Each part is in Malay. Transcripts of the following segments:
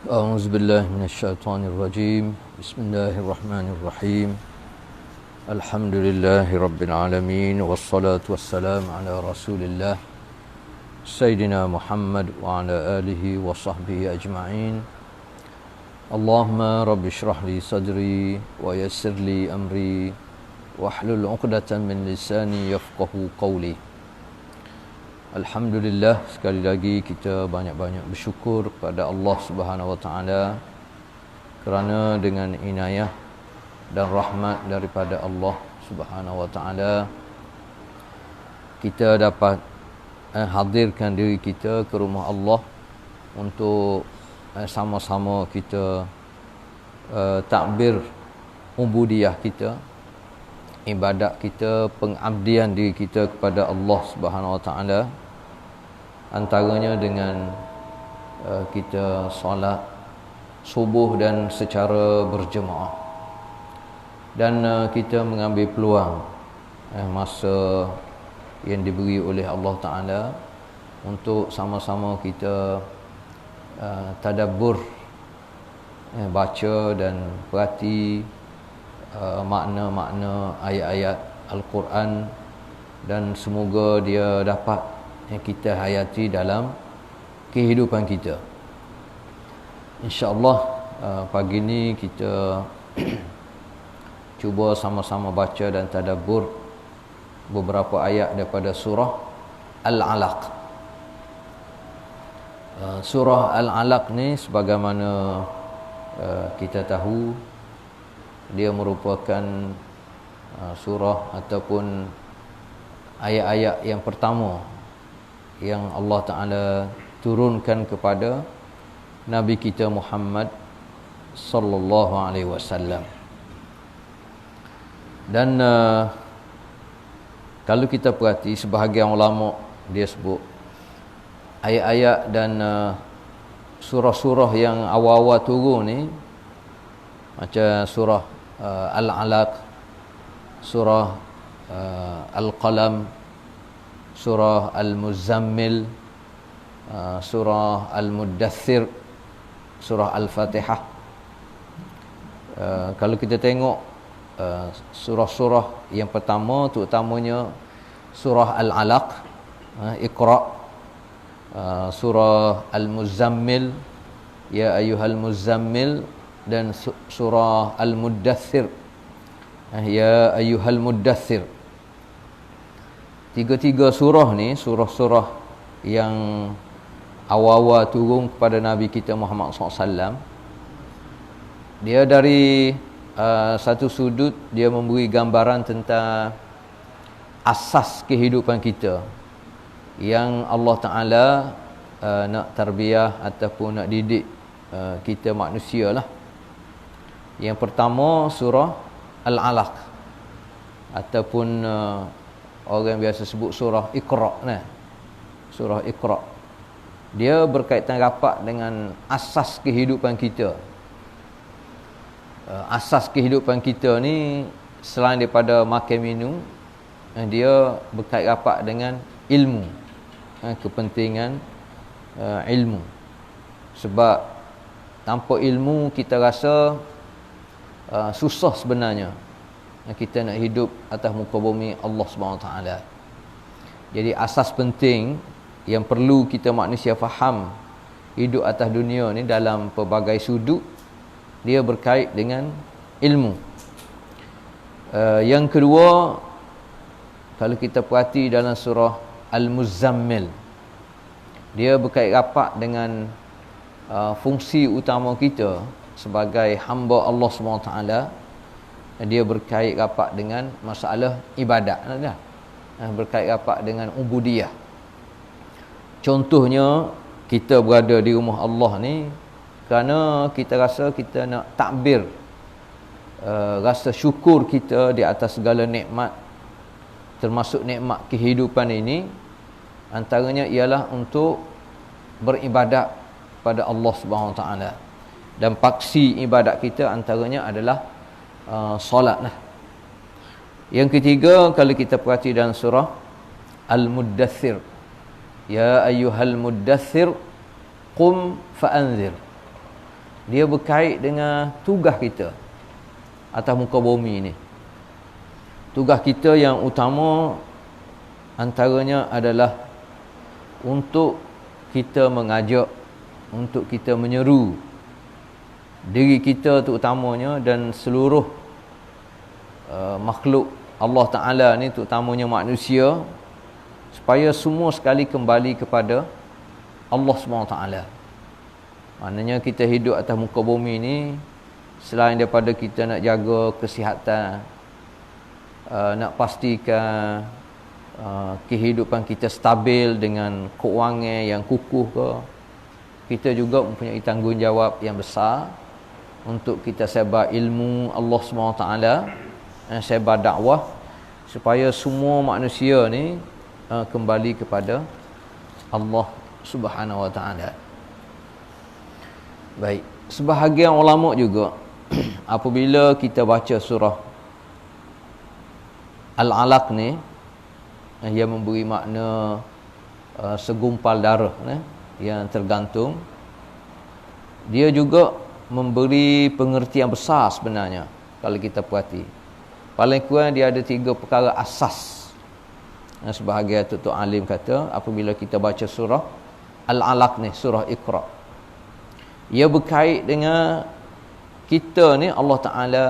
أعوذ بالله من الشيطان الرجيم بسم الله الرحمن الرحيم الحمد لله رب العالمين والصلاة والسلام على رسول الله سيدنا محمد وعلى آله وصحبه أجمعين اللهم رب اشرح لي صدري ويسر لي أمري واحلل عقدة من لساني يفقه قولي. Alhamdulillah, sekali lagi kita banyak-banyak bersyukur kepada Allah Subhanahu Wa Taala kerana dengan inayah dan rahmat daripada Allah Subhanahu Wa Taala kita dapat hadirkan diri kita ke rumah Allah untuk sama-sama kita takbir ubudiyah kita, ibadat kita, pengabdian diri kita kepada Allah Subhanahu Wa Taala. Antaranya dengan kita solat subuh dan secara berjemaah, dan kita mengambil peluang masa yang diberi oleh Allah Ta'ala untuk sama-sama kita tadabbur, baca dan perhati makna-makna ayat-ayat Al-Quran, dan semoga dia dapat yang kita hayati dalam kehidupan kita. InsyaAllah pagi ni kita cuba sama-sama baca dan tadabbur beberapa ayat daripada surah Al-Alaq. Surah Al-Alaq ni sebagaimana kita tahu, dia merupakan surah ataupun ayat-ayat yang pertama yang Allah Ta'ala turunkan kepada Nabi kita Muhammad sallallahu alaihi wasallam. Dan kalau kita perhati, sebahagian ulama dia sebut ayat-ayat dan surah-surah yang awal-awal turun ni, macam surah Al-Alaq, surah Al-Qalam, surah Al-Muzammil, surah Al-Muddathir, surah Al-Fatihah. Kalau kita tengok surah-surah yang pertama, terutamanya surah Al-Alaq, Iqra, surah Al-Muzammil, Ya Ayyuhal Muzammil, dan surah Al-Muddathir, Ya Ayyuhal Muddathir. Tiga-tiga surah ni surah-surah yang awal-awal turun kepada Nabi kita Muhammad SAW. Dia dari satu sudut dia memberi gambaran tentang asas kehidupan kita yang Allah Ta'ala nak tarbiyah ataupun nak didik kita manusia lah. Yang pertama surah Al-Alaq ataupun orang biasa sebut surah Iqra, nah. Surah Iqra. Dia berkaitan rapat dengan asas kehidupan kita. Asas kehidupan kita ni selain daripada makan minum, dia berkait rapat dengan ilmu. Kepentingan ilmu. Sebab tanpa ilmu kita rasa susah sebenarnya kita nak hidup atas muka bumi Allah SWT. Jadi asas penting yang perlu kita manusia faham hidup atas dunia ni dalam pelbagai sudut, dia berkait dengan ilmu. Yang kedua, kalau kita perhati dalam surah Al-Muzammil, dia berkait rapat dengan fungsi utama kita sebagai hamba Allah SWT. Dia berkait rapat dengan masalah ibadat, berkait rapat dengan ubudiyah. Contohnya, kita berada di rumah Allah ni kerana kita rasa kita nak takbir, rasa syukur kita di atas segala nikmat, termasuk nikmat kehidupan ini. Antaranya ialah untuk beribadat pada Allah Subhanahu Wa Taala, dan paksi ibadat kita antaranya adalah solat lah. Yang ketiga, kalau kita perhati dalam surah Al-Muddathir, Ya ayyuhal muddathir qum fa'anzir. dia berkait dengan tugas kita atas muka bumi ni. Tugas kita yang utama antaranya adalah untuk kita mengajak, untuk kita menyeru diri kita terutamanya dan seluruh makhluk Allah Ta'ala ni, terutamanya manusia, supaya semua sekali kembali kepada Allah SWT. Maknanya kita hidup atas muka bumi ni, selain daripada kita nak jaga kesihatan, nak pastikan kehidupan kita stabil dengan keuangan yang kukuh ke, kita juga mempunyai tanggungjawab yang besar untuk kita sebar ilmu Allah SWT, sebar dakwah, supaya semua manusia ni kembali kepada Allah Subhanahu Wa Taala. Baik, sebahagian ulama juga apabila kita baca surah Al-Alaq ni, yang memberi makna segumpal darah yang tergantung, dia juga memberi pengertian besar sebenarnya. Kalau kita perhati, paling kurang dia ada 3 perkara asas. Sebahagian tutup alim kata, apabila kita baca surah Al-Alaq ni, surah Iqra, ia berkait dengan kita ni, Allah Ta'ala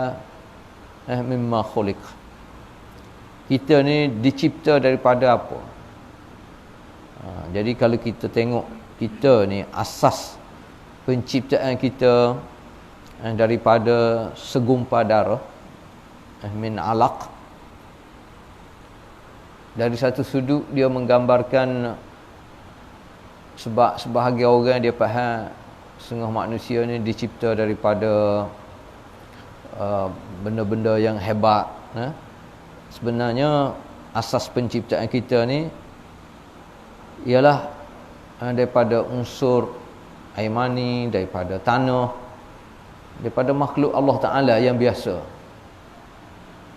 mimma khuliq. Kita ni dicipta daripada apa? Jadi kalau kita tengok, kita ni asas penciptaan kita daripada segumpal darah, min alaq. Dari satu sudut dia menggambarkan, sebab sebahagian orang dia faham setengah manusia ni dicipta daripada benda-benda yang hebat. Sebenarnya asas penciptaan kita ni ialah daripada unsur air mani, daripada tanah, daripada makhluk Allah Ta'ala yang biasa.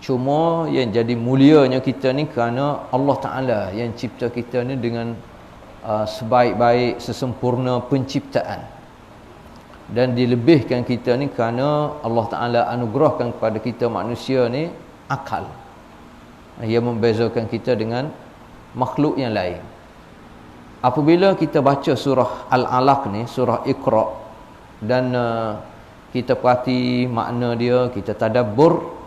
Cuma yang jadi mulianya kita ni kerana Allah Ta'ala yang cipta kita ni dengan sebaik-baik, sesempurna penciptaan. Dan dilebihkan kita ni kerana Allah Ta'ala anugerahkan kepada kita manusia ni akal, yang membezakan kita dengan makhluk yang lain. Apabila kita baca surah Al-Alaq ni, surah Iqra, dan kita perhati makna dia, kita tadabbur,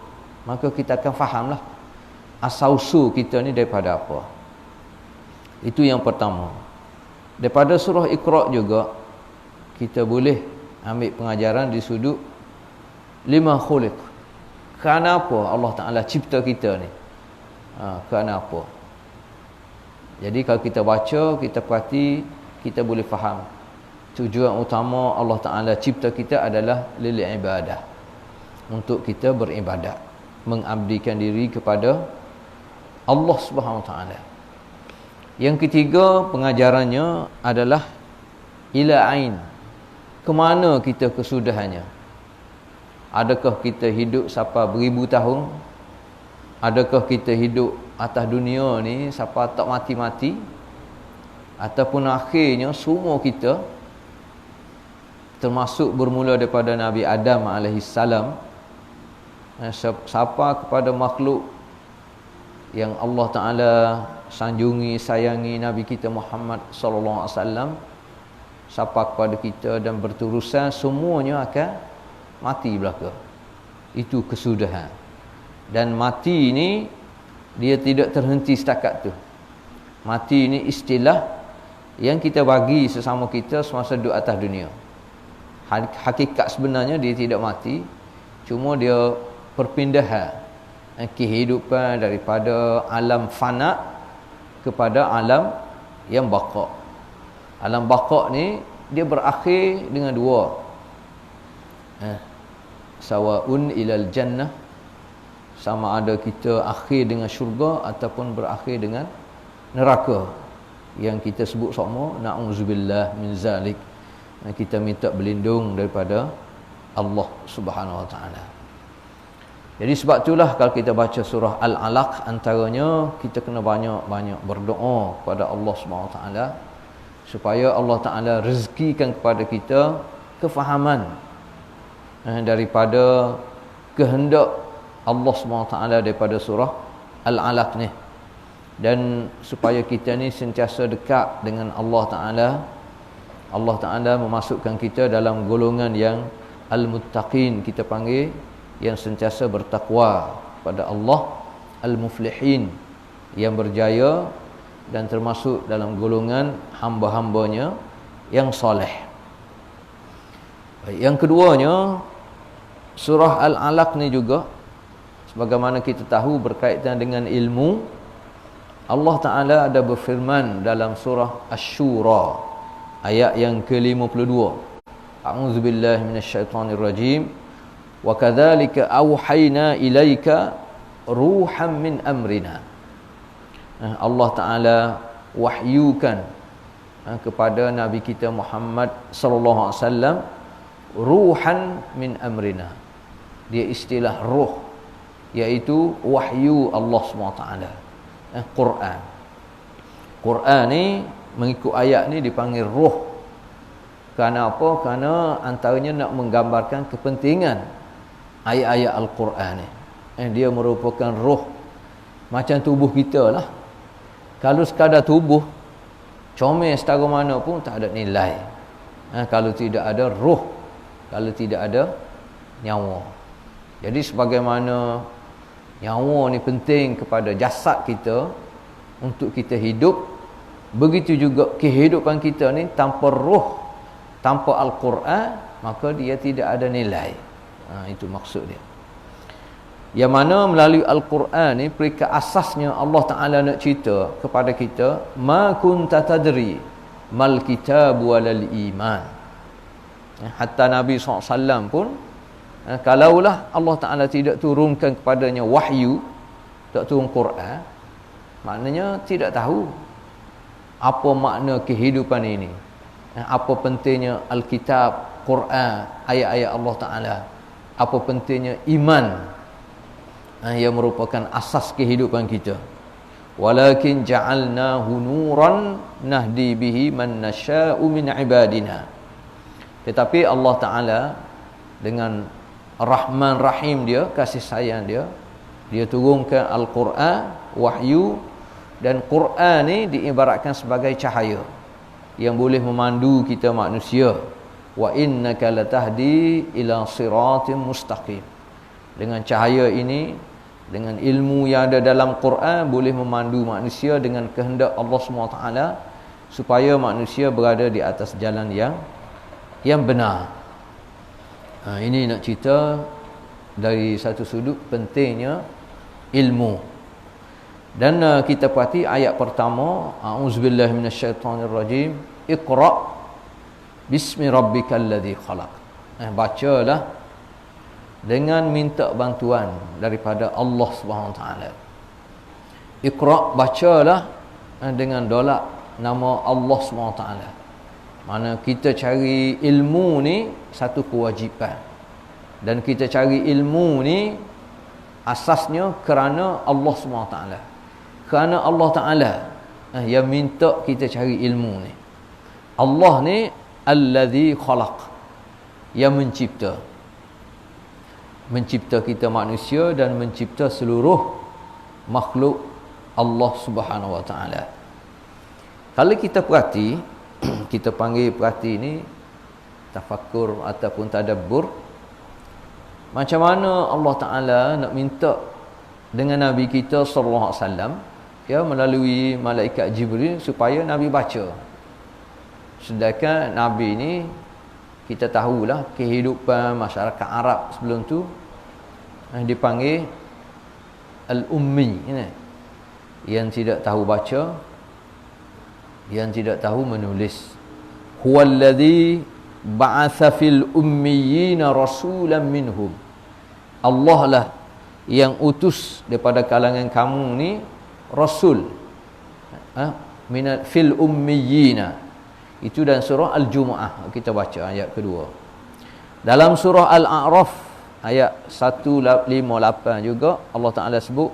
maka kita akan fahamlah asal-usul kita ni daripada apa. Itu yang pertama. Daripada surah Iqra juga kita boleh ambil pengajaran di sudut lima khuliq. Kerana apa Allah Ta'ala cipta kita ni? Kerana apa? Jadi kalau kita baca, kita perhati, kita boleh faham tujuan utama Allah Ta'ala cipta kita adalah lil ibadah, untuk kita beribadat, mengabdikan diri kepada Allah Subhanahu Wa Ta'ala. Yang ketiga pengajarannya adalah ila ain, ke mana kita kesudahannya. Adakah kita hidup sampai beribu tahun? Adakah kita hidup atas dunia ni sampai tak mati-mati? Ataupun akhirnya semua kita, termasuk bermula daripada Nabi Adam AS, sampai kepada makhluk yang Allah Ta'ala sanjungi, sayangi, Nabi kita Muhammad sallallahu alaihi wasallam, sampai kepada kita dan berterusan, semuanya akan mati belaka. Itu kesudahan. Dan mati ni dia tidak terhenti setakat tu. Mati ni istilah yang kita bagi sesama kita semasa duduk atas dunia. Hakikat sebenarnya dia tidak mati, cuma dia perpindahan kehidupan daripada alam fana kepada alam yang baqa. Alam baqa ni dia berakhir dengan dua, sawaun ilal jannah, sama ada kita akhir dengan syurga ataupun berakhir dengan neraka, yang kita sebut sama na'udzubillah min zalik. Kita minta berlindung daripada Allah Subhanahu Wa Ta'ala. Jadi sebab itulah kalau kita baca surah Al-Alaq, antaranya kita kena banyak-banyak berdoa kepada Allah Subhanahu Wa Ta'ala, supaya Allah Ta'ala rezekikan kepada kita kefahaman daripada kehendak Allah SWT daripada surah Al-Alaq ni. Dan supaya kita ni sentiasa dekat dengan Allah Ta'ala, Allah Ta'ala memasukkan kita dalam golongan yang Al-Muttaqin, kita panggil, yang sentiasa bertakwa pada Allah, Al-Muflihin, yang berjaya dan termasuk dalam golongan hamba-hambanya yang soleh. Yang keduanya, surah Al-Alaq ni juga, sebagaimana kita tahu berkaitan dengan ilmu, Allah Ta'ala ada berfirman dalam surah Asy-Syura ayat yang ke-52. A'udzubillahi minasyaitonirrajim. Wa kadzalika auhayna ilaika ruham min amrina. Allah Ta'ala wahyukan kepada Nabi kita Muhammad sallallahu alaihi wasallam ruhan min amrina. Dia istilah ruh, iaitu wahyu Allah SWT. Quran. Quran ni mengikut ayat ni dipanggil ruh. Kerana apa? Kerana antaranya nak menggambarkan kepentingan ayat-ayat Al-Quran ni. Dia merupakan ruh. Macam tubuh kita lah. Kalau sekadar tubuh, comel setara mana pun tak ada nilai. Kalau tidak ada ruh, kalau tidak ada nyawa. Jadi sebagaimana nyawa ni penting kepada jasad kita untuk kita hidup, begitu juga kehidupan kita ni tanpa ruh, tanpa Al-Quran, maka dia tidak ada nilai. Itu maksud dia. Yang mana melalui Al-Quran ni, peringkat asasnya Allah Ta'ala nak cerita kepada kita, ma kunta tadri mal kitab walal iman. Hatta Nabi SAW pun, kalaulah Allah Ta'ala tidak turunkan kepadanya wahyu, tak turun Quran, maknanya tidak tahu apa makna kehidupan ini, apa pentingnya Alkitab, Quran, ayat-ayat Allah Ta'ala, apa pentingnya iman yang merupakan asas kehidupan kita. Walakin ja'alnahu nuran nahdi bihi man nasha'u min ibadina. Tetapi Allah Ta'ala dengan Rahman Rahim dia, kasih sayang dia, dia turunkan Al-Quran, wahyu, dan Quran ni diibaratkan sebagai cahaya yang boleh memandu kita manusia. Wa innaka latahdi ila siratim mustaqim. Dengan cahaya ini, dengan ilmu yang ada dalam Quran, boleh memandu manusia dengan kehendak Allah SWT, supaya manusia berada di atas jalan yang benar. Ini nak cerita dari satu sudut pentingnya ilmu. Dan kita perhati ayat pertama, a'udzubillahi minasyaitonirrajim, iqra bismi rabbikal ladzi khalaq. Bacalah dengan minta bantuan daripada Allah SWT. Iqra, bacalah dengan dolak nama Allah SWT. Mana kita cari ilmu ni satu kewajipan. Dan kita cari ilmu ni asasnya kerana Allah SWT. Kerana Allah Ta'ala yang minta kita cari ilmu ni. Allah ni alladzi khalaq, yang mencipta. Mencipta kita manusia dan mencipta seluruh makhluk Allah Subhanahu Wa Ta'ala. Kalau kita perhati, kita panggil perhati ni tafakkur ataupun tadabbur, macam mana Allah Ta'ala nak minta dengan Nabi kita sallallahu alaihi wasallam, ya, melalui malaikat Jibril, supaya Nabi baca. Sedangkan Nabi ni, kita tahulah kehidupan masyarakat Arab sebelum tu dipanggil al-ummi, yang tidak tahu baca, yang tidak tahu menulis. Huwallazi ba'atha fil ummiyina rasulan minhum. Allah lah yang utus daripada kalangan kamu ni rasul, fil ummiyina. Itu dalam surah Al-Jumu'ah, kita baca ayat kedua. Dalam surah Al-A'raf ayat 158 juga Allah Ta'ala sebut,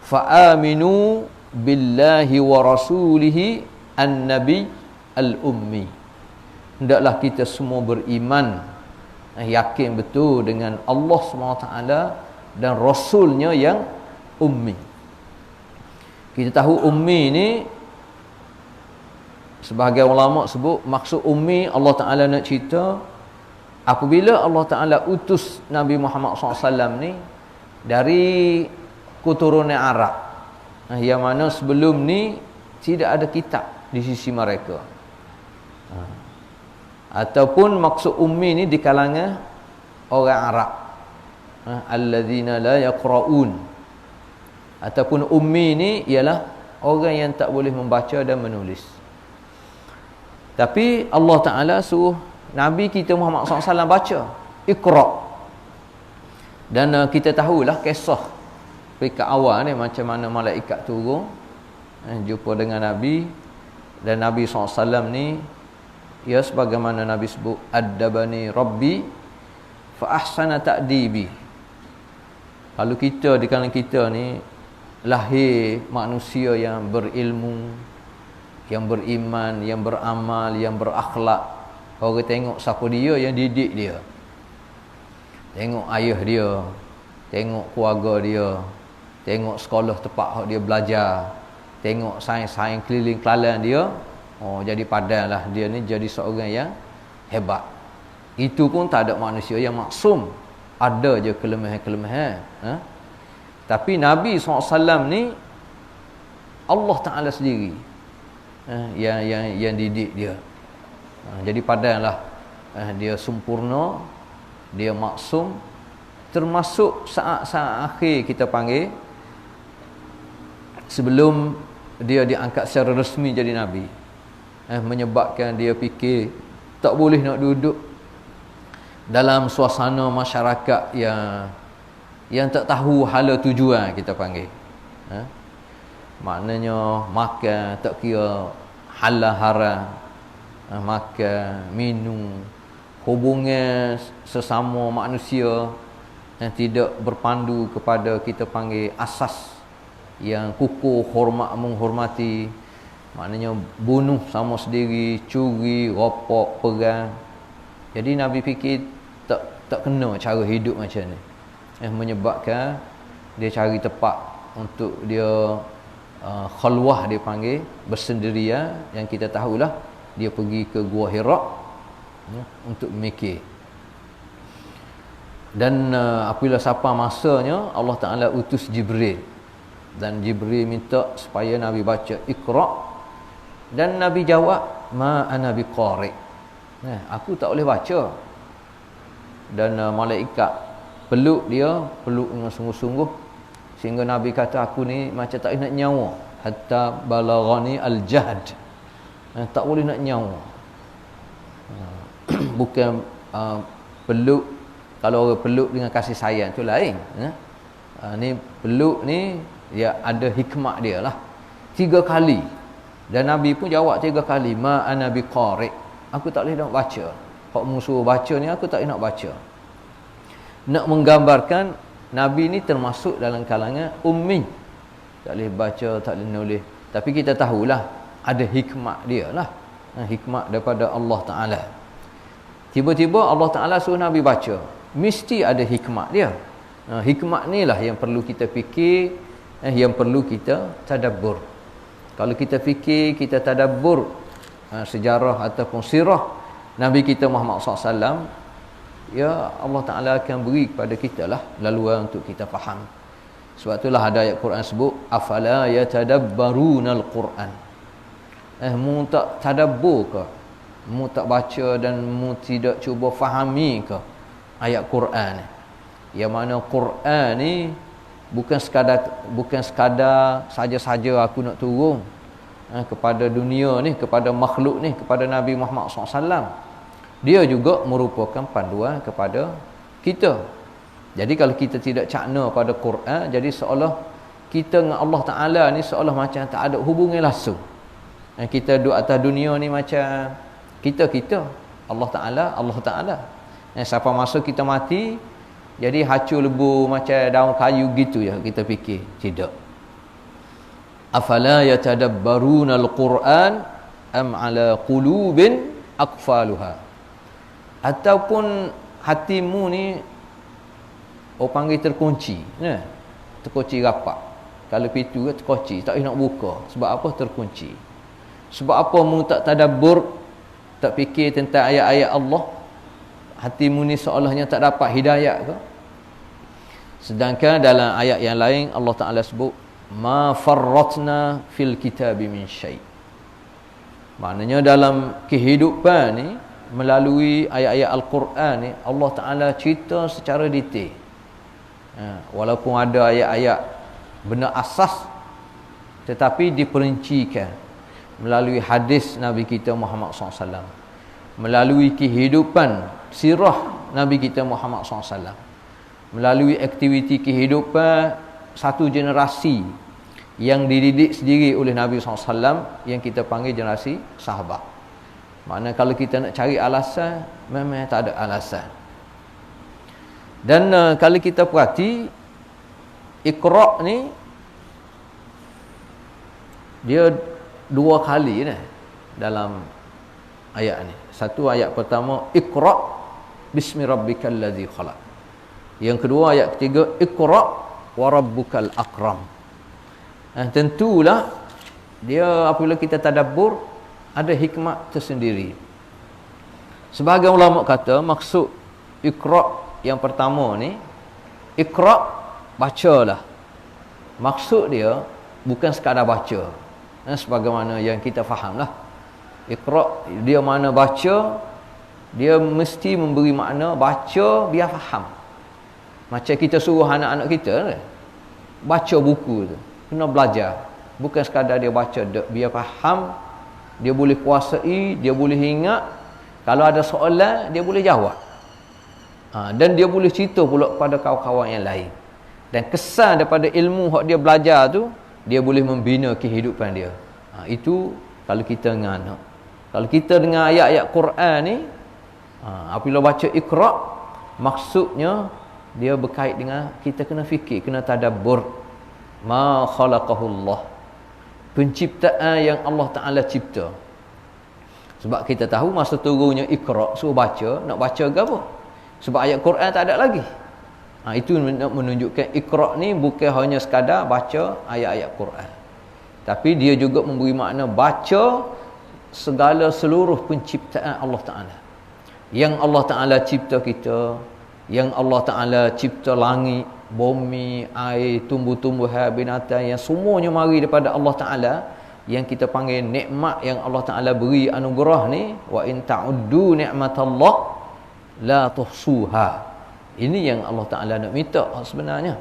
fa'aminu billahi wa rasulihi an-nabi al-ummi. Hendaklah kita semua beriman yakin betul dengan Allah SWT dan Rasulnya yang ummi. Kita tahu ummi ni, sebahagian ulama sebut maksud ummi Allah Ta'ala nak cerita apabila Allah Ta'ala utus Nabi Muhammad SAW ni dari keturunan Arab, yang mana sebelum ni tidak ada kitab di sisi mereka. Ataupun maksud ummi ni di kalangan orang Arab, alladzina la yaqra'un. Ataupun ummi ni ialah orang yang tak boleh membaca dan menulis. Tapi Allah Ta'ala suruh Nabi kita Muhammad SAW baca Iqra'. Dan kita tahulah kisah peringkat awal ni, macam mana malaikat turun jumpa dengan Nabi. Dan Nabi SAW ni, ya sebagaimana Nabi sebut, addabani rabbi fa ahsana ta'dibi. Kalau kita di kalangan kita ni lahir manusia yang berilmu, yang beriman, yang beramal, yang berakhlak, orang tengok siapa dia yang didik dia, tengok ayah dia, tengok keluarga dia, tengok sekolah tempat dia belajar, tengok sains-sains keliling kelalan dia, jadi padanlah dia ni jadi seorang yang hebat. Itu pun tak ada manusia yang maksum, ada je kelemahan-kelemahan. Tapi Nabi SAW ni Allah Ta'ala sendiri yang didik dia. Jadi padanlah dia sempurna, dia maksum. Termasuk saat-saat akhir kita panggil, sebelum dia diangkat secara resmi jadi Nabi, menyebabkan dia fikir tak boleh nak duduk dalam suasana masyarakat yang tak tahu hala tujuan, kita panggil. Maknanya makan tak kira halal haram, makan, minum, hubungan sesama manusia yang tidak berpandu kepada kita panggil asas yang kukuh, hormat menghormati. Maknanya bunuh sama sendiri, curi, ropok, perang. Jadi Nabi fikir tak kena cara hidup macam ni, menyebabkan dia cari tempat untuk dia khalwah, dia panggil, bersendirian. Yang kita tahulah dia pergi ke Gua Hira untuk memikir. Dan apabila sampai masanya, Allah Ta'ala utus Jibril, dan Jibril minta supaya Nabi baca Iqra'. Dan Nabi jawab, ma ana biqari', aku tak boleh baca. Dan malaikat peluk dia, peluk dengan sungguh-sungguh, sehingga Nabi kata, aku ni macam tak nak nyawa, hatta balaghani al-jahd, tak boleh nak nyawa. Bukan peluk, kalau orang peluk dengan kasih sayang tu lain. Ni peluk ni dia ada hikmat dia lah. 3 kali. Dan Nabi pun jawab 3 kali, ma ana biqari', aku tak boleh nak baca. Hak musuh baca ni aku tak boleh nak baca. Nak menggambarkan Nabi ni termasuk dalam kalangan ummi, tak boleh baca, tak boleh nulis. Tapi kita tahulah ada hikmat dia lah, hikmat daripada Allah Ta'ala. Tiba-tiba Allah Ta'ala suruh Nabi baca, mesti ada hikmat dia. Hikmat ni lah yang perlu kita fikir, yang perlu kita tadabbur. Kalau kita fikir, kita tadabbur sejarah ataupun sirah Nabi kita Muhammad SAW, ya Allah Ta'ala akan beri kepada kita lah laluan untuk kita faham. Sebab itulah ada ayat Quran sebut, afala yatadabbarunal Quran. Mu tak tadabbur ke? Mu tak baca dan mu tidak cuba fahami ke ayat Quran ni? Yang mana Quran ni bukan sekadar saja-saja aku nak turun kepada dunia ni, kepada makhluk ni, kepada Nabi Muhammad SAW. Dia juga merupakan panduan kepada kita. Jadi kalau kita tidak cakna pada Quran, jadi seolah kita dengan Allah Ta'ala ni seolah macam tak ada hubungan langsung. Kita duduk atas dunia ni macam kita Allah Ta'ala. Sampai masa kita mati, jadi hancur lebu macam daun kayu gitu ya, kita fikir. Tidak. Afala yatadabbaruna al-Quran am ala qulubin aqfaluha. Ataupun hatimu ni orang panggil terkunci, terkunci rapat. Kalau pintu terkunci, tak boleh nak buka. Sebab apa? Terkunci. Sebab apa mu tak tadabbur, tak fikir tentang ayat-ayat Allah? Hatimu ni seolahnya tak dapat hidayah ke? Sedangkan dalam ayat yang lain Allah Ta'ala sebut ma farratna fil kitabi min syai'. Maknanya dalam kehidupan ni, melalui ayat-ayat Al-Quran ni, Allah Ta'ala cerita secara detail. Walaupun ada ayat-ayat benar asas, tetapi diperincikan melalui hadis Nabi kita Muhammad SAW, melalui kehidupan sirah Nabi kita Muhammad SAW, melalui aktiviti kehidupan satu generasi yang dididik sendiri oleh Nabi SAW, yang kita panggil generasi sahabat. Maknanya kalau kita nak cari alasan, memang tak ada alasan. Dan kalau kita perhati, Iqra' ni dia dua kali dalam ayat ni. Satu ayat pertama, Iqra' bismi rabbikal ladzi khalaq. Yang kedua ayat ketiga, Iqra' wa rabbukal akram. Tentulah dia apabila kita tadabbur ada hikmat tersendiri. Sebahagian ulama kata maksud Iqra' yang pertama ni, Iqra' bacalah. Maksud dia bukan sekadar baca, sebagaimana yang kita fahamlah. Iqra' dia mana baca, dia mesti memberi makna baca biar faham. Macam kita suruh anak-anak kita baca buku tu, kena belajar. Bukan sekadar dia baca biar faham, dia boleh kuasai, dia boleh ingat. Kalau ada soalan, dia boleh jawab. Dan dia boleh cerita pula kepada kawan-kawan yang lain. Dan kesan daripada ilmu yang dia belajar tu, dia boleh membina kehidupan dia. Itu kalau kita dengan anak. Kalau kita dengan ayat-ayat Quran ni, apabila baca Iqra', maksudnya dia berkait dengan kita kena fikir, kena tadabbur. Ma khalaqahullah, penciptaan yang Allah Ta'ala cipta. Sebab kita tahu masa turunnya Iqra', suruh baca, nak baca ke apa? Sebab ayat Quran tak ada lagi. Itu menunjukkan Iqra' ni bukan hanya sekadar baca ayat-ayat Quran, tapi dia juga memberi makna baca segala seluruh penciptaan Allah Ta'ala. Yang Allah Ta'ala cipta kita, yang Allah Ta'ala cipta langit, bumi, air, tumbuh-tumbuhan, binatang, yang semuanya mari daripada Allah Ta'ala, yang kita panggil nikmat yang Allah Ta'ala beri, anugerah ni, wa in ta'uddu ni'matallah la tuhsuha. Ini yang Allah Ta'ala nak minta sebenarnya.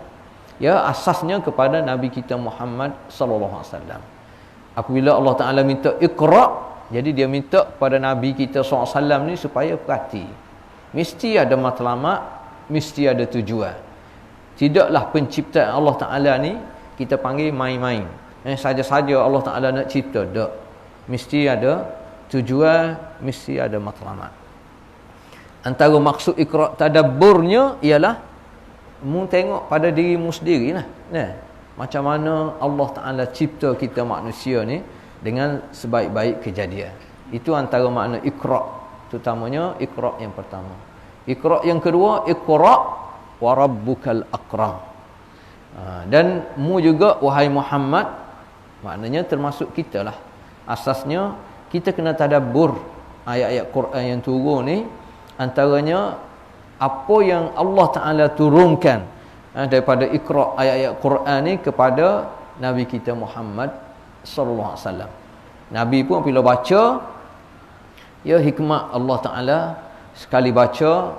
Ya, asasnya kepada Nabi kita Muhammad sallallahu alaihi wasallam. Apabila Allah Ta'ala minta Iqra', jadi dia minta kepada Nabi kita sallallahu alaihi wasallam ni supaya perhati. Mesti ada matlamat, mesti ada tujuan. Tidaklah penciptaan Allah Ta'ala ni kita panggil main-main. Saja-saja Allah Ta'ala nak cipta, tak. Mesti ada tujuan, mesti ada matlamat. Antara maksud Iqra' tadabburnya ialah mu tengok pada dirimu sendiri lah. Macam mana Allah Ta'ala cipta kita manusia ni dengan sebaik-baik kejadian. Itu antara makna Iqra'. Terutamanya Iqra' yang pertama. Iqra' yang kedua, Iqra' wa rabbukal akram. Dan mu juga wahai Muhammad, maknanya termasuk kita lah. Asasnya kita kena tadabbur ayat-ayat Quran yang turun ni. Antaranya apa yang Allah Ta'ala turunkan daripada Iqra' ayat-ayat Quran ni kepada Nabi kita Muhammad sallallahu alaihi wasallam. Nabi pun bila baca, ya hikmat Allah Ta'ala, sekali baca,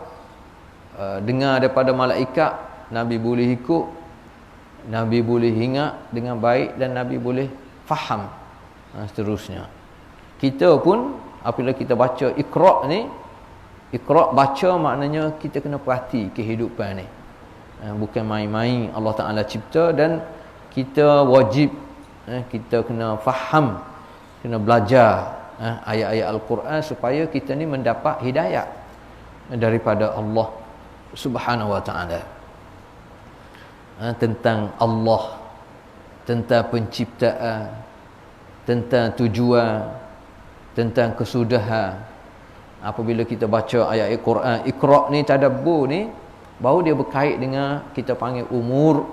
dengar daripada malaikat, Nabi boleh ikut, Nabi boleh ingat dengan baik, dan Nabi boleh faham seterusnya. Kita pun apabila kita baca Iqra' ni, Iqra' baca maknanya kita kena perhati kehidupan ni. Bukan main-main Allah Ta'ala cipta, dan kita wajib, kita kena faham, kena belajar ayat-ayat Al-Quran supaya kita ni mendapat hidayah daripada Allah Subhanahu wa Ta'ala. Tentang Allah, tentang penciptaan, tentang tujuan, tentang kesudahan, Apabila kita baca ayat-ayat Quran, Iqra' ni, tadabbur ni, baru dia berkait dengan kita panggil umur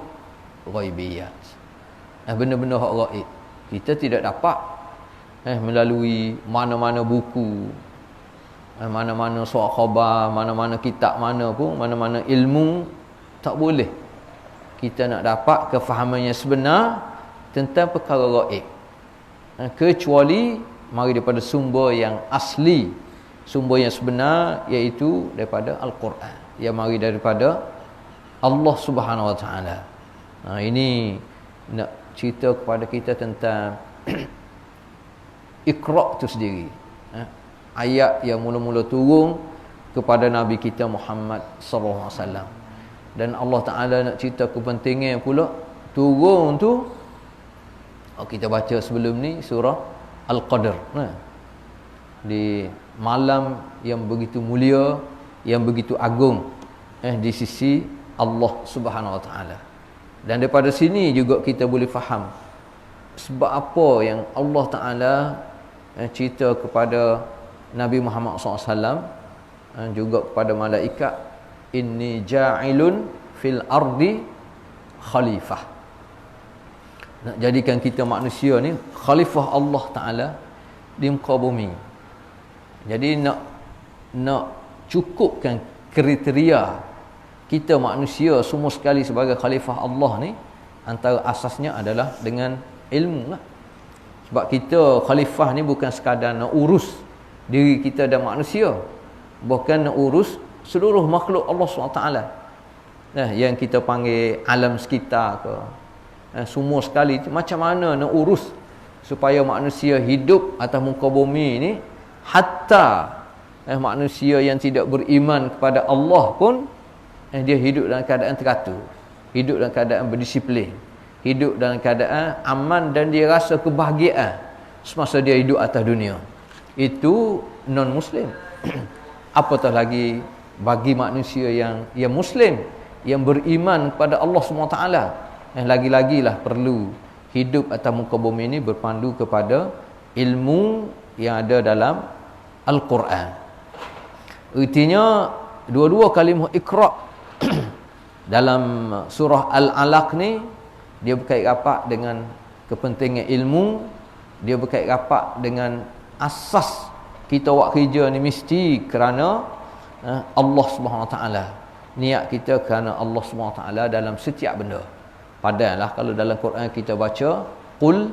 ghaibiyat. Benda-benda hak ghaib. Kita tidak dapat melalui mana-mana buku, mana-mana surat khabar, mana-mana kitab mana pun, mana-mana ilmu, tak boleh kita nak dapat kefahaman yang sebenar tentang perkara ghaib, kecuali mari daripada sumber yang asli, sumber yang sebenar, iaitu daripada Al-Quran, yang mari daripada Allah Subhanahu Wa Taala. Ini nak cerita kepada kita tentang Iqra' tu sendiri, ayat yang mula-mula turun kepada Nabi kita Muhammad sallallahu alaihi wasallam. Dan Allah Taala nak cerita kepentingan pula turun tu. Kita baca sebelum ni surah Al-Qadr, di malam yang begitu mulia, yang begitu agung di sisi Allah Subhanahu Wa Taala. Dan daripada sini juga kita boleh faham sebab apa yang Allah Taala cerita kepada Nabi Muhammad SAW, juga kepada malaikat, inni ja'ilun fil ardi khalifah. Nak jadikan kita manusia ni khalifah Allah Taala di muka bumi. Jadi nak cukupkan kriteria kita manusia semua sekali sebagai khalifah Allah ni, antara asasnya adalah dengan ilmu lah. Sebab kita khalifah ni bukan sekadar nak urus diri kita dan manusia, bukan nak urus seluruh makhluk Allah SWT. Yang kita panggil alam sekitar ke, semua sekali, macam mana nak urus supaya manusia hidup atas muka bumi ni, hatta manusia yang tidak beriman kepada Allah pun dia hidup dalam keadaan teratur, hidup dalam keadaan berdisiplin, hidup dalam keadaan aman, dan dia rasa kebahagiaan semasa dia hidup atas dunia. Itu non-Muslim. Apatah lagi bagi manusia yang Muslim, yang beriman kepada Allah SWT, lagi-lagilah perlu hidup atas muka bumi ini berpandu kepada ilmu yang ada dalam Al-Quran. Artinya dua-dua kalimah Iqra' dalam surah Al-Alaq ni, dia berkait rapat dengan kepentingan ilmu, dia berkait rapat dengan asas kita buat kerja ni mesti kerana Allah Subhanahu Wa Taala. Niat kita kerana Allah Subhanahu Wa Taala dalam setiap benda. Padahal kalau dalam Quran kita baca, qul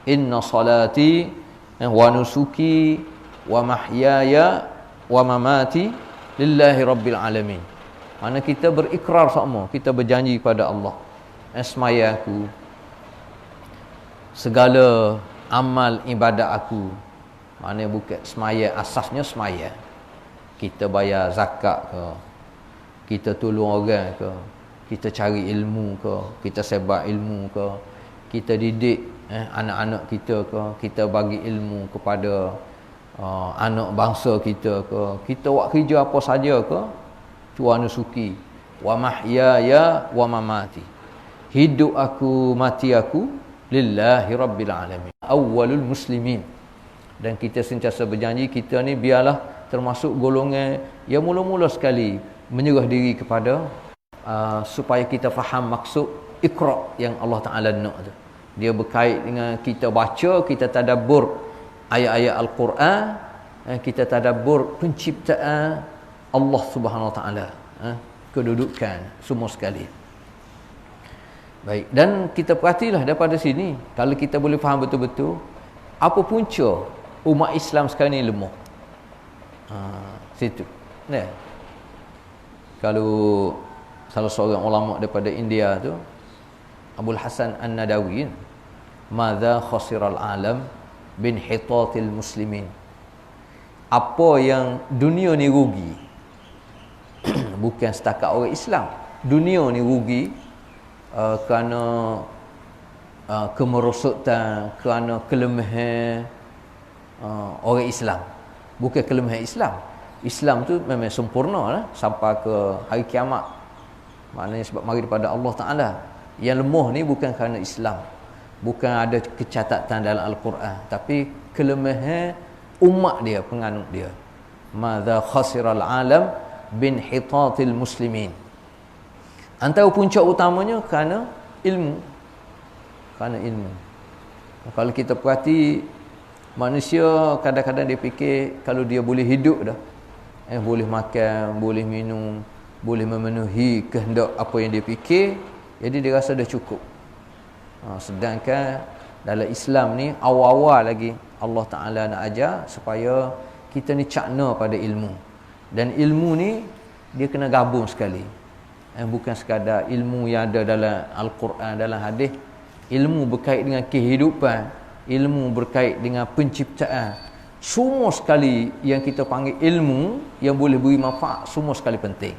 inna salati wa nusuki wa mahyaya wa mamati lillahi rabbil alamin. Mana kita berikrar sama, kita berjanji kepada Allah, semaya aku, segala amal ibadat aku, mana bukan semaya, asasnya semaya, kita bayar zakat ke, kita tolong orang ke, kita cari ilmu ke, kita sebar ilmu ke, kita didik anak-anak kita ke, kita bagi ilmu kepada anak bangsa kita ke, kita buat kerja apa saja ke, wa nusuki wa mahyaya wa mamati, hidup aku mati aku lillahi rabbil alamin, awwalul muslimin. Dan kita sentiasa berjanji kita ni biarlah termasuk golongan yang mula-mula sekali menyerah diri kepada supaya kita faham maksud Iqra' yang Allah Ta'ala nak tu. Dia berkait dengan kita baca, kita tadabbur ayat-ayat Al-Quran, kita tadabbur penciptaan Allah Subhanahu Wa Ta'ala, kedudukan semua sekali. Baik, dan kita perhatilah daripada sini, kalau kita boleh faham betul-betul apa punca umat Islam sekarang ni lemah. Situ. Kalau salah seorang ulama daripada India tu, Abul Hasan An-Nadawi, madza khasiral alam bin hitatil muslimin, apa yang dunia ni rugi, bukan setakat orang Islam, dunia ni rugi kerana kemerosotan, kerana kelemahan orang Islam, bukan kelemahan Islam. Islam tu memang sempurna lah sampai ke hari kiamat, maknanya sebab mari daripada Allah Ta'ala. Yang lemah ni bukan kerana Islam, bukan ada kecatatan dalam Al-Quran, tapi kelemahan umat dia, penganut dia. madza khasiral alam bin hitatil muslimin. Antara punca utamanya kerana ilmu. Kerana ilmu. Kalau kita perhati, manusia kadang-kadang dia fikir kalau dia boleh hidup dah, boleh makan, boleh minum, boleh memenuhi kehendak apa yang dia fikir, jadi dia rasa dah cukup. Sedangkan dalam Islam ni awal-awal lagi Allah Ta'ala nak ajar supaya kita ni cakna pada ilmu. Dan ilmu ni dia kena gabung sekali. Bukan sekadar ilmu yang ada dalam Al-Quran, dalam hadis. Ilmu berkait dengan kehidupan, ilmu berkait dengan penciptaan. Semua sekali yang kita panggil ilmu yang boleh beri manfaat, semua sekali penting.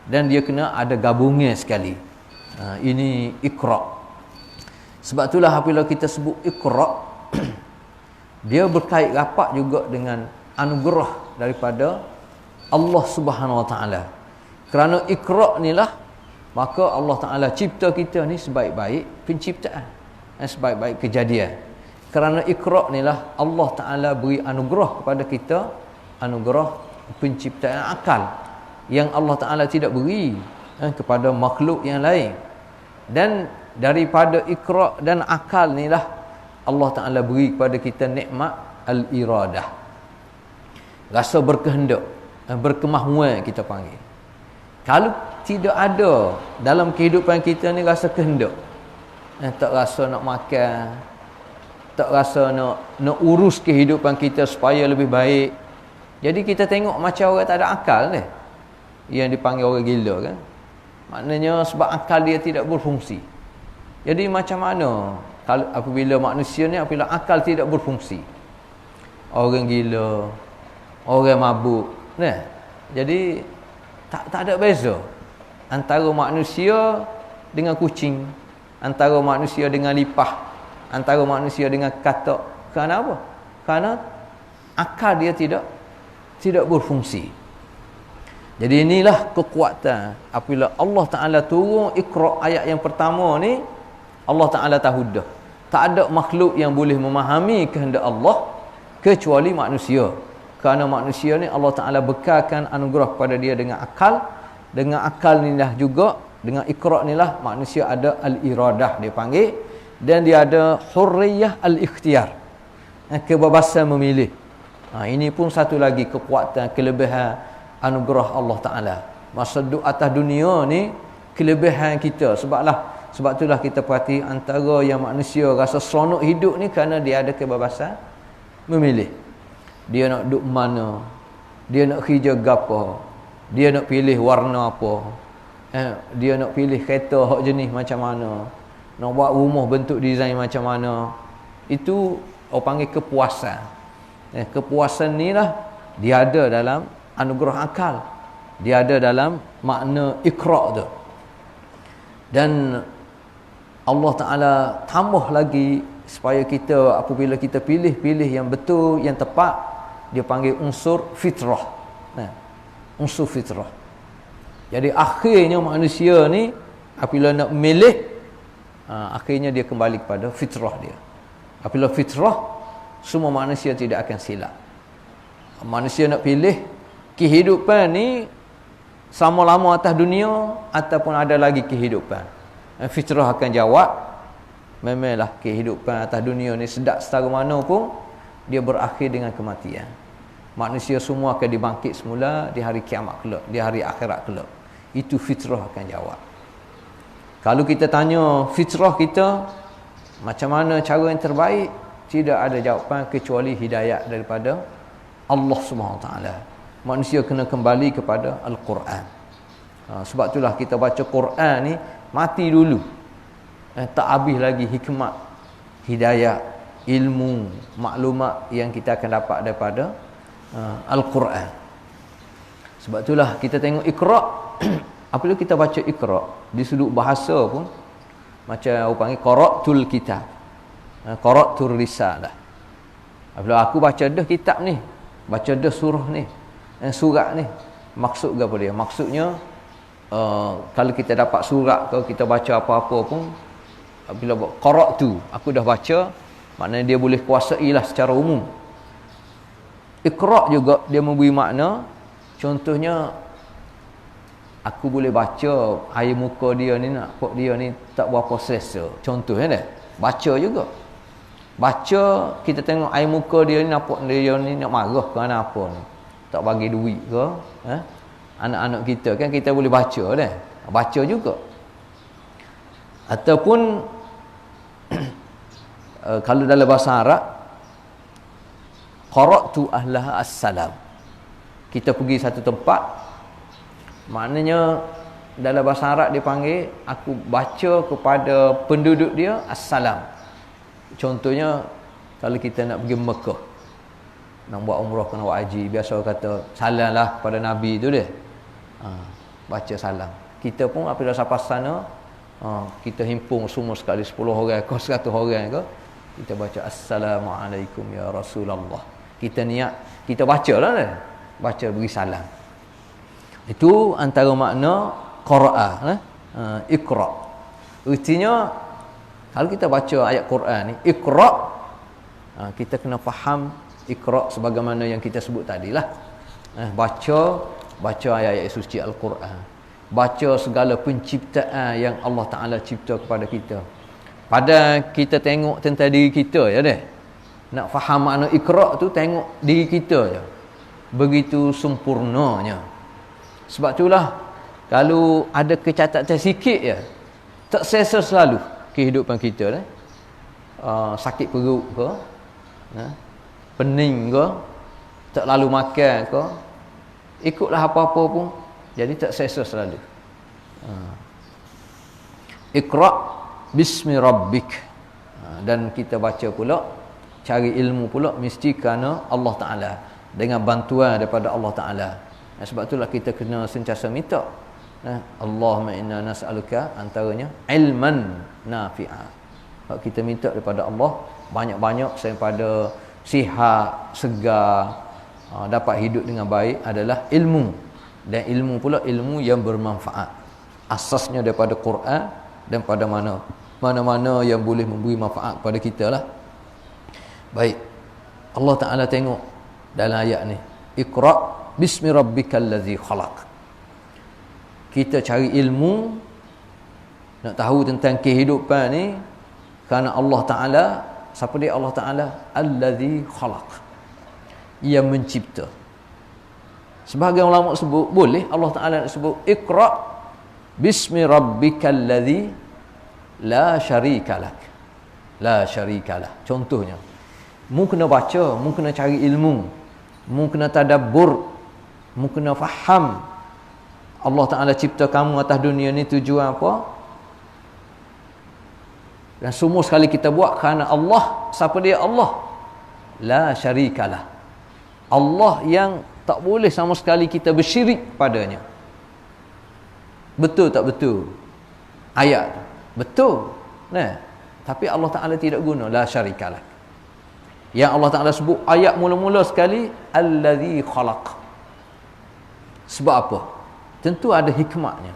Dan dia kena ada gabungnya sekali. Ini Iqra. Sebab itulah apabila kita sebut Iqra, dia berkait rapat juga dengan anugerah daripada Allah Subhanahu Wa Taala. Kerana Iqra ni lah, maka Allah Ta'ala cipta kita ni sebaik-baik penciptaan, sebaik-baik kejadian. Kerana Iqra ni lah Allah Ta'ala beri anugerah kepada kita, anugerah penciptaan akal yang Allah Ta'ala tidak beri kepada makhluk yang lain. Dan daripada Iqra dan akal ni lah Allah Ta'ala beri kepada kita nikmat al-iradah, rasa berkehendak, berkemahuan kita panggil. Kalau tidak ada dalam kehidupan kita ni rasa kehendak, tak rasa nak makan, tak rasa nak urus kehidupan kita supaya lebih baik, jadi kita tengok macam orang tak ada akal ni, yang dipanggil orang gila kan. Maknanya sebab akal dia tidak berfungsi. Jadi macam mana kalau apabila manusia ni, apabila akal tidak berfungsi, orang gila, orang mabuk, nah, jadi tak ada beza antara manusia dengan kucing, antara manusia dengan lipah, antara manusia dengan katak. Kerana apa? Kerana akal dia tidak berfungsi. Jadi inilah kekuatan apabila Allah Ta'ala turun Iqra ayat yang pertama ni, Allah Ta'ala tahu dah tak ada makhluk yang boleh memahami kehendak Allah kecuali manusia. Kerana manusia ni Allah Ta'ala bekalkan anugerah kepada dia dengan akal. Dengan akal ni lah juga, dengan Iqra ni lah manusia ada al-iradah dia panggil. Dan dia ada hurriyah al-ikhtiyar, kebebasan memilih. Ini pun satu lagi kekuatan, kelebihan anugerah Allah Ta'ala. Masa duduk atas dunia ni kelebihan kita. Sebab itulah kita perhati antara yang manusia rasa seronok hidup ni kerana dia ada kebebasan memilih. Dia nak duduk mana, dia nak kerja gapo, dia nak pilih warna apa, dia nak pilih kereta hak jenis macam mana, nak buat rumah bentuk desain macam mana. Itu orang panggil kepuasan. Kepuasan ni lah dia ada dalam anugerah akal, dia ada dalam makna Iqra tu. Dan Allah Ta'ala tambah lagi supaya kita apabila kita pilih yang betul, yang tepat, dia panggil unsur fitrah. Unsur fitrah. Jadi akhirnya manusia ni apabila nak milih, akhirnya dia kembali kepada fitrah dia. Apabila fitrah, semua manusia tidak akan silap. Manusia nak pilih kehidupan ni sama lama atas dunia ataupun ada lagi kehidupan. Fitrah akan jawab, memanglah kehidupan atas dunia ni sedap setara mana pun, dia berakhir dengan kematian. Manusia semua akan dibangkit semula di hari kiamat kelak, di hari akhirat kelak. Itu fitrah akan jawab. Kalau kita tanya fitrah kita macam mana cara yang terbaik, tidak ada jawapan kecuali hidayah daripada Allah Subhanahu Wa Taala. Manusia kena kembali kepada Al-Quran. Sebab itulah kita baca Quran ni mati dulu, tak habis lagi hikmat, hidayah, ilmu, maklumat yang kita akan dapat daripada Al-Quran. Sebab itulah kita tengok Iqra. Apabila kita baca Iqra di sudut bahasa pun macam orang panggil qara'tul kitab, qara'tur risalah. Apabila aku baca dah kitab ni, baca dah surah ni, surat ni, maksud apa dia? Maksudnya kalau kita dapat surat ke, kita baca apa-apa pun, bila qara'tu, aku dah baca, maknanya dia boleh kuasailah secara umum. Iqra' juga dia memberi makna, contohnya aku boleh baca air muka dia ni, nak pok dia ni tak berapa selesa, contohnya dah baca juga. Baca, kita tengok air muka dia ni, nampak dia ni nak marah ke apa ni, tak bagi duit ke, anak-anak kita kan kita boleh baca dah, baca juga. Ataupun kalau dalam bahasa Arab, qara'tu ahlaha assalam, kita pergi satu tempat, maknanya dalam bahasa Arab dia panggil, aku baca kepada penduduk dia assalam. Contohnya kalau kita nak pergi Mekah, nak buat umrah, kena buat haji, biasa kata salam lah pada Nabi tu dia, baca salam. Kita pun apabila sampai sana, kita himpun semua sekali 10 orang ke 100 orang ke, kita baca assalamualaikum ya Rasulullah, kita niat, kita baca lah dah, baca beri salam. Itu antara makna qara'a, iqra'. Artinya kalau kita baca ayat Quran ni iqra', kita kena faham iqra' sebagaimana yang kita sebut tadilah. Baca ayat-ayat suci Al-Quran, baca segala penciptaan yang Allah Ta'ala cipta kepada kita. Pada kita tengok tentang diri kita ya deh, nak faham makna iqra' tu, tengok diri kita je, begitu sempurnanya. Sebab itulah kalau ada kecacatan sikit ya, tak selesa selalu kehidupan kita dah. Sakit perut ke, pening ke, tak lalu makan ke, ikutlah apa-apa pun, jadi tak selesa selalu. Iqra' bismi rabbik, dan kita baca pula, cari ilmu pula mesti kerana Allah Ta'ala, dengan bantuan daripada Allah Ta'ala. Sebab itulah kita kena sentiasa minta, Allahumma inna nas'aluka, antaranya ilman nafi'a. Kalau kita minta daripada Allah banyak-banyak daripada sihat, segar, dapat hidup dengan baik, adalah ilmu. Dan ilmu pula ilmu yang bermanfaat, asasnya daripada Quran dan pada mana-mana yang boleh memberi manfaat kepada kita lah. Baik, Allah Ta'ala tengok dalam ayat ni, Iqra' bismi rabbikal ladzi khalaq. Kita cari ilmu, nak tahu tentang kehidupan ni, kerana Allah Ta'ala, siapa dia Allah Ta'ala? Alladzi khalaq, yang mencipta. Sebahagian ulama sebut, boleh Allah Ta'ala sebut Iqra' bismi rabbikal ladzi la syarika lak, la syarika lah. Contohnya, mu kena baca, mu kena cari ilmu, mu kena tadabbur, mu kena faham Allah Ta'ala cipta kamu atas dunia ni tujuan apa, dan semua sekali kita buat kerana Allah. Siapa dia Allah? La syarikalah, Allah yang tak boleh sama sekali kita bersyirik padanya. Betul tak betul ayat tu? Betul, nah. Tapi Allah Ta'ala tidak guna la syarikalah. Yang Allah Ta'ala sebut ayat mula-mula sekali, allazi khalaq. Sebab apa? Tentu ada hikmatnya,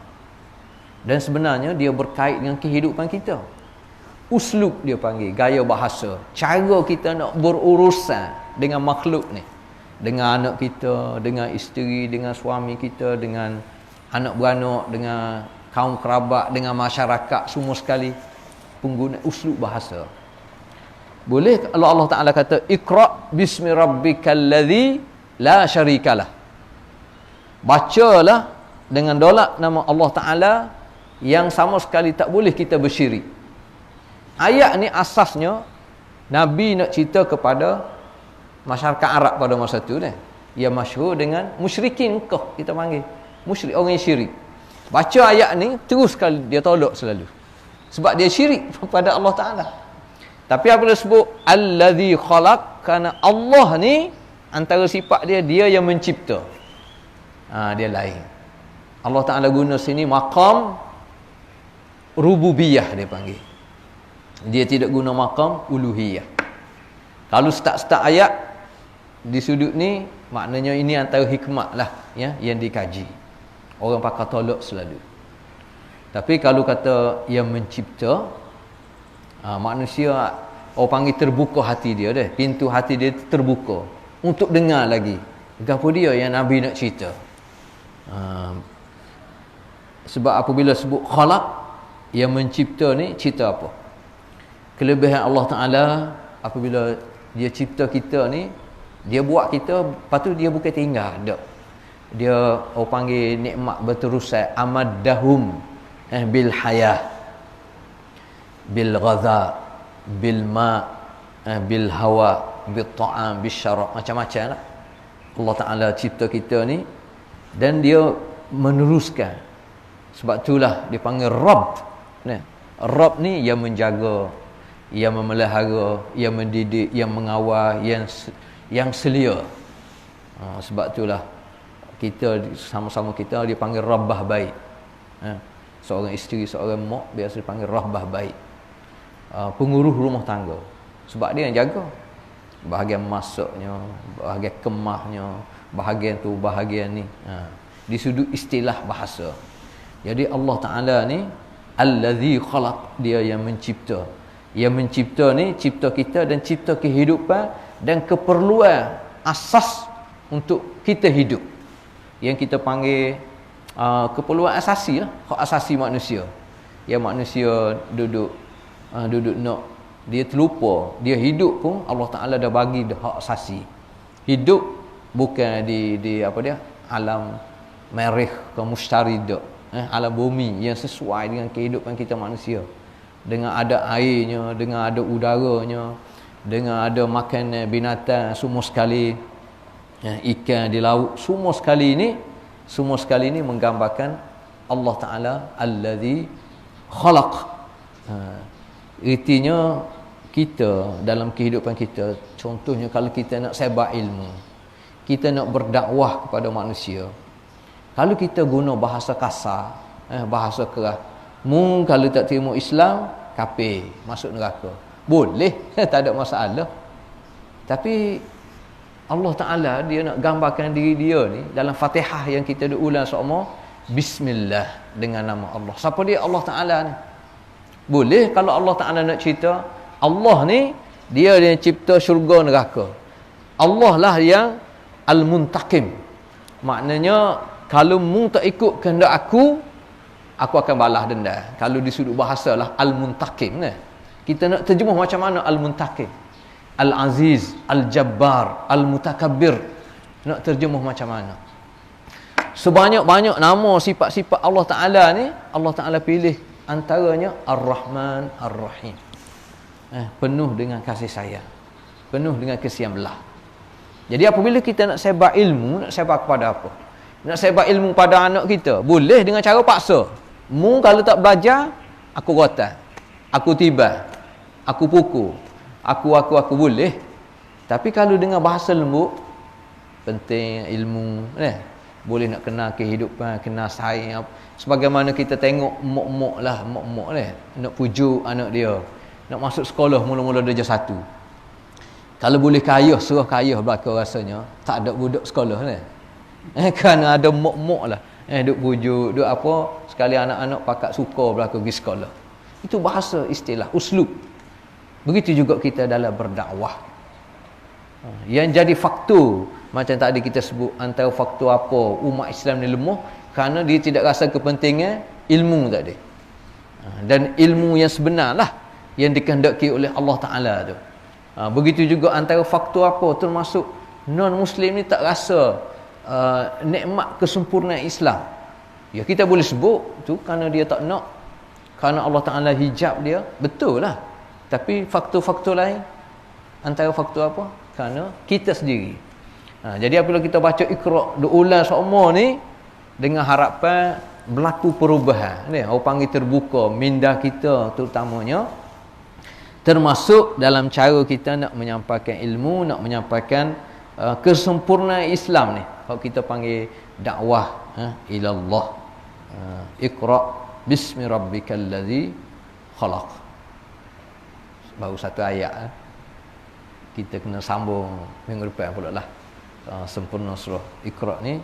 dan sebenarnya dia berkait dengan kehidupan kita. Uslub dia panggil, gaya bahasa, cara kita nak berurusan dengan makhluk ni, dengan anak kita, dengan isteri, dengan suami kita, dengan anak beranak, dengan kaum kerabat, dengan masyarakat, semua sekali pengguna uslub bahasa. Boleh kalau Allah Ta'ala kata Iqra' bismi rabbikal ladzi la syarikalah, bacalah dengan dolak nama Allah Ta'ala yang sama sekali tak boleh kita bersyirik. Ayat ni asasnya Nabi nak cerita kepada masyarakat Arab pada masa tu dah, yang masyhur dengan musyrikin Mekah, kita panggil musyrik, orang yang syirik. Baca ayat ni terus sekali dia tolak selalu, sebab dia syirik kepada Allah Ta'ala. Tapi apabila sebut allazi khalaq, kerana Allah ni antara sifat dia, dia yang mencipta, dia lain. Allah Ta'ala guna sini maqam rububiyah, dia panggil. Dia tidak guna maqam uluhiyah. Kalau start ayat di sudut ni, maknanya ini antara hikmat lah ya, yang dikaji. Orang pakai tolak selalu. Tapi kalau kata yang mencipta, manusia, orang panggil terbuka hati dia deh. Pintu hati dia terbuka. untuk dengar lagi. Gapo dia yang Nabi nak cerita. Sebab apabila sebut khalaq, yang mencipta ni cerita apa? Kelebihan Allah Ta'ala apabila dia cipta kita ni, dia buat kita, lepas tu dia bukan tinggal tak. Dia orang panggil nikmat berterusan, amaddahum bil hayah, bil ghadha, bil ma, bil hawa, bil ta'am, bil syarab, macam-macam lah. Allah Ta'ala cipta kita ni dan dia meneruskan. Sebab itulah dia panggil Rabb. Rabb ni yang menjaga, yang memelihara, yang mendidik, yang mengawal, yang selia. Sebab itulah kita sama-sama kita dia panggil Rabbah baik. Seorang isteri, seorang mak biasa dipanggil Rabbah baik. Penguruh rumah tangga. Sebab dia yang jaga. Bahagian masaknya, bahagian kemahnya, bahagian tu, bahagian ni. Di sudut istilah bahasa. Jadi Allah Ta'ala ni Allazi khalaq, dia yang mencipta. Yang mencipta ni cipta kita dan cipta kehidupan dan keperluan asas untuk kita hidup. Yang kita panggil keperluan asasi lah, hak asasi manusia. Yang manusia duduk nak, dia terlupa, dia hidup pun Allah Ta'ala dah bagi dah hak asasi. Hidup bukan di apa dia, alam merih ke mustarid, alam bumi yang sesuai dengan kehidupan kita manusia. Dengan ada airnya, dengan ada udaranya, dengan ada makanan binatang semua sekali, ikan di laut semua sekali ini menggambarkan Allah Ta'ala allazi khalaq. Artinya kita dalam kehidupan kita, contohnya kalau kita nak sebar ilmu, kita nak berdakwah kepada manusia, kalau kita guna bahasa kasar, bahasa keras, kalau tak terima Islam, kafir, masuk neraka, boleh, tak ada masalah. Tapi Allah Ta'ala dia nak gambarkan diri dia ni dalam Fatihah yang kita ulang sama, bismillah, dengan nama Allah. Siapa dia Allah Ta'ala ni? Boleh kalau Allah Ta'ala nak cerita, Allah ni dia yang cipta syurga neraka. Allah lah yang Al-Muntaqim. Maknanya kalau mu tak ikut kehendak aku akan balas denda. Kalau di sudut bahasa lah Al-Muntaqim. Kita nak terjemah macam mana Al-Muntaqim? Al-Aziz, Al-Jabbar, Al-Mutakabbir. Nak terjemah macam mana? Sebanyak-banyak nama sifat-sifat Allah Ta'ala ni, Allah Ta'ala pilih antaranya Ar-Rahman, Ar-Rahim. Penuh dengan kasih sayang, penuh dengan kesian belah. Jadi apabila kita nak sebar ilmu, nak sebar kepada apa? Nak sebar ilmu pada anak kita, boleh dengan cara paksa. Mu kalau tak belajar, aku rotan, aku tiba, aku pukul, aku boleh. Tapi kalau dengan bahasa lembut, penting ilmu, boleh nak kenal kehidupan, kenal sayang. Sebagaimana kita tengok mok-mok nak pujuk anak dia, nak masuk sekolah mula-mula darjah 1. Kalau boleh kayuh, suruh kayuh belaka rasanya, tak ada budak sekolah kerana ada mok-mok lah, duk pujuk, duk apa, sekali anak-anak pakat suka belaka pergi sekolah. Itu bahasa istilah, uslub. Begitu juga kita dalam berdakwah. Yang jadi faktor, macam tadi kita sebut, antara faktor apa umat Islam ni lemah, kerana dia tidak rasa kepentingan ilmu tadi. Dan ilmu yang sebenar lah yang dikehendaki oleh Allah Ta'ala tu. Begitu juga antara faktor apa, termasuk non-Muslim ni tak rasa nikmat kesempurnaan Islam. Ya kita boleh sebut tu kerana dia tak nak, kerana Allah Ta'ala hijab dia, betul lah. Tapi faktor-faktor lain, antara faktor apa? Kerana kita sendiri. Jadi apabila kita baca Iqra' ulang semua ni dengan harapan berlaku perubahan, orang panggil terbuka minda kita terutamanya, termasuk dalam cara kita nak menyampaikan ilmu, nak menyampaikan kesempurnaan Islam ni. Kalau kita panggil dakwah ilallah. Iqra' bismi rabbikal ladzi khalaq. Baru satu ayat. Kita kena sambung minggu depan pula lah. Sempurna surah Iqra' ni,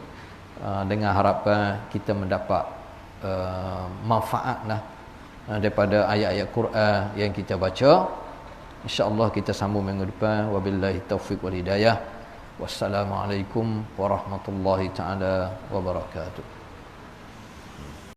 dengan harapan kita mendapat manfaat lah daripada ayat-ayat Quran yang kita baca. InsyaAllah kita sambung minggu depan. Wabillahi taufiq wal hidayah. Wassalamualaikum warahmatullahi taala wabarakatuh.